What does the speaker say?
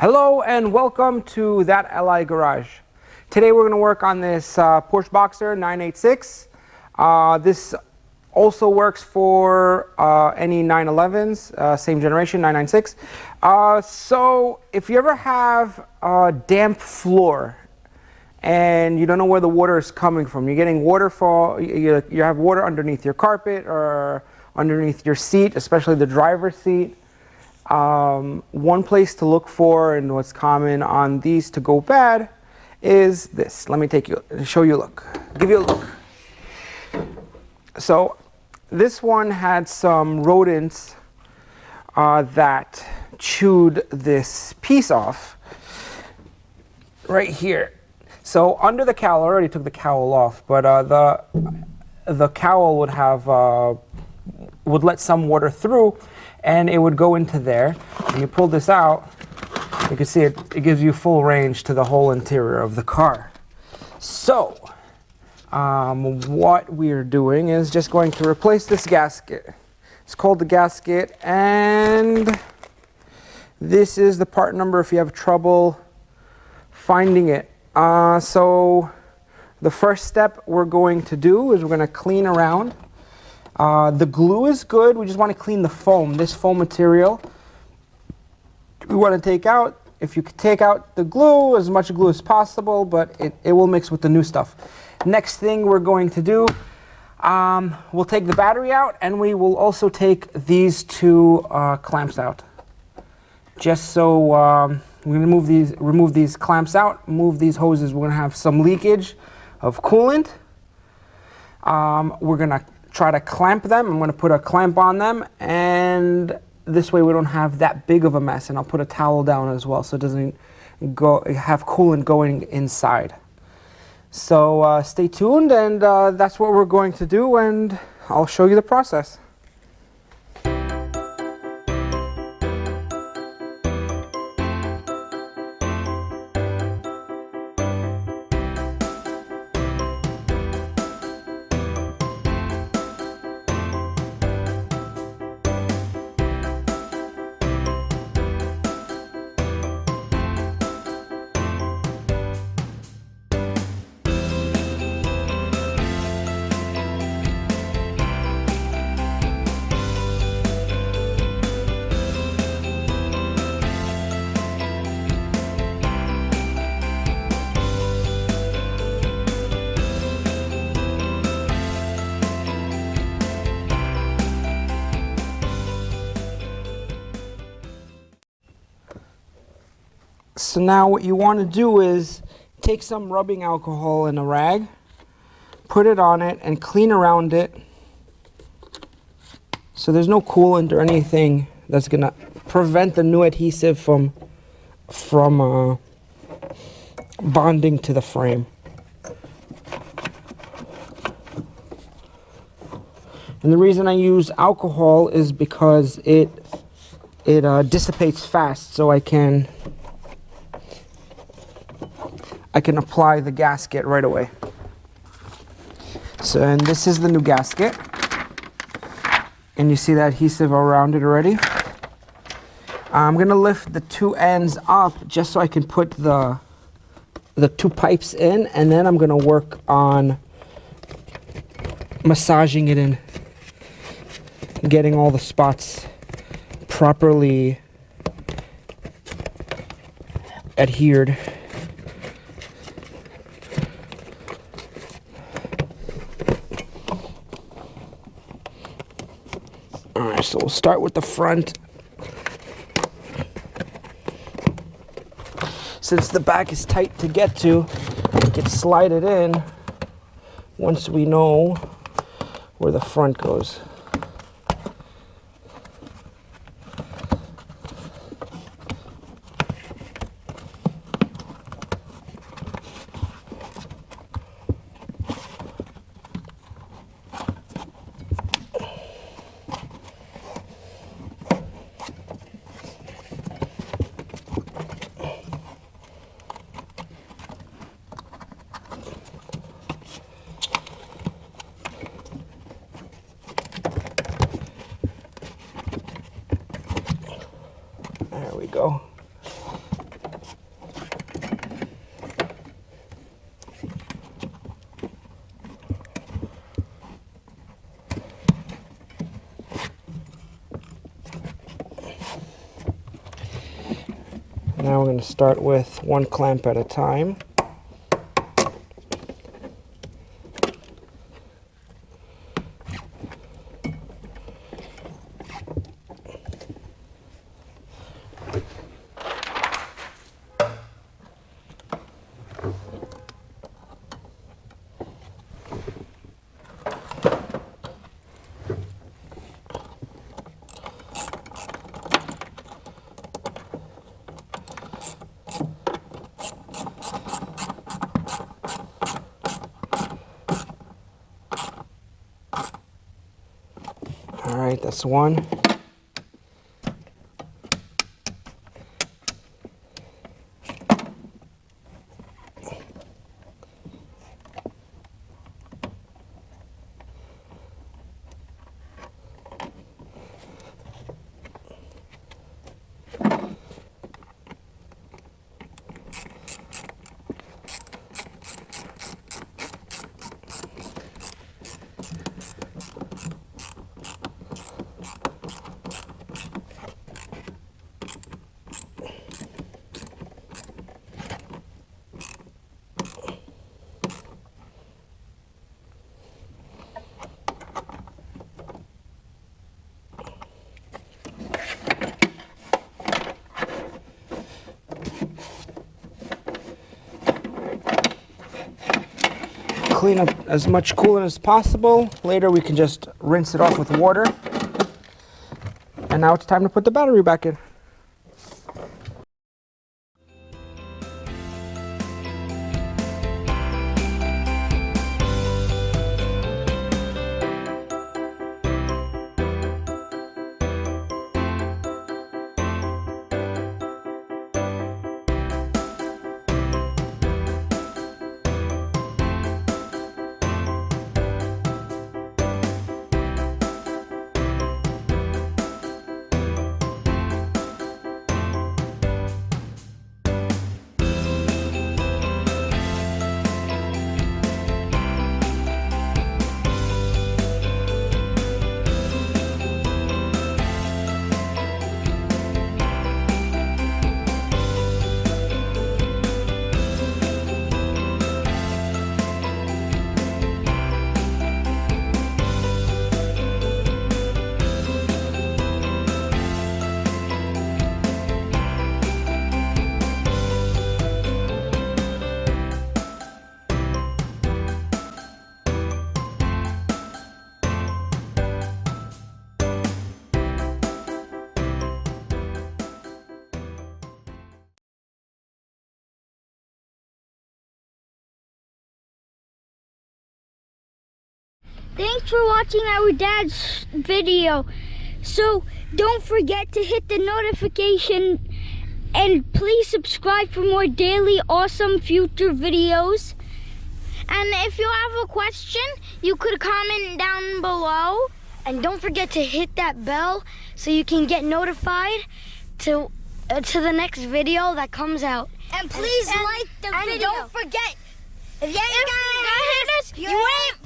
Hello and welcome to That LI Garage. Today we're going to work on this Porsche Boxer 986. This also works for any 911s, same generation, 996. So if you ever have a damp floor and you don't know where the water is coming from, you're getting water you have water underneath your carpet or underneath your seat, especially the driver's seat. One place to look for and what's common on these to go bad is this. Let me show you a look. Give you a look. So this one had some rodents that chewed this piece off right here. So under the cowl, I already took the cowl off, but the cowl would let some water through, and it would go into there. And you pull this out, you can see it gives you full range to the whole interior of the car. So what we're doing is just going to replace this gasket. It's called the gasket, and this is the part number if you have trouble finding it. So the first step we're going to do is we're going to clean around. The glue is good. We just want to clean the foam. This foam material we want to take out. If you could take out the glue, as much glue as possible, but it will mix with the new stuff. Next thing we're going to do, we'll take the battery out, and we will also take these two clamps out. Just so we're going to remove these clamps out, move these hoses. We're going to have some leakage of coolant. We're going to try to clamp them. I'm going to put a clamp on them, and this way we don't have that big of a mess. And I'll put a towel down as well so it doesn't have coolant going inside. So stay tuned, and that's what we're going to do, and I'll show you the process. So now what you want to do is take some rubbing alcohol in a rag, put it on it, and clean around it so there's no coolant or anything that's going to prevent the new adhesive from bonding to the frame. And the reason I use alcohol is because it dissipates fast, so I can apply the gasket right away. So, and this is the new gasket. And you see the adhesive around it already. I'm gonna lift the two ends up just so I can put the two pipes in, and then I'm gonna work on massaging it in, getting all the spots properly adhered. Alright, so we'll start with the front. Since the back is tight to get to, we can slide it in once we know where the front goes. Now we're going to start with one clamp at a time. All right, that's one. Clean up as much coolant as possible. Later we can just rinse it off with water. And now it's time to put the battery back in. Thanks for watching our dad's video. So don't forget to hit the notification and please subscribe for more daily awesome future videos. And if you have a question, you could comment down below. And don't forget to hit that bell so you can get notified to the next video that comes out. And please like the video. And don't forget, if you ain't got us, you ain't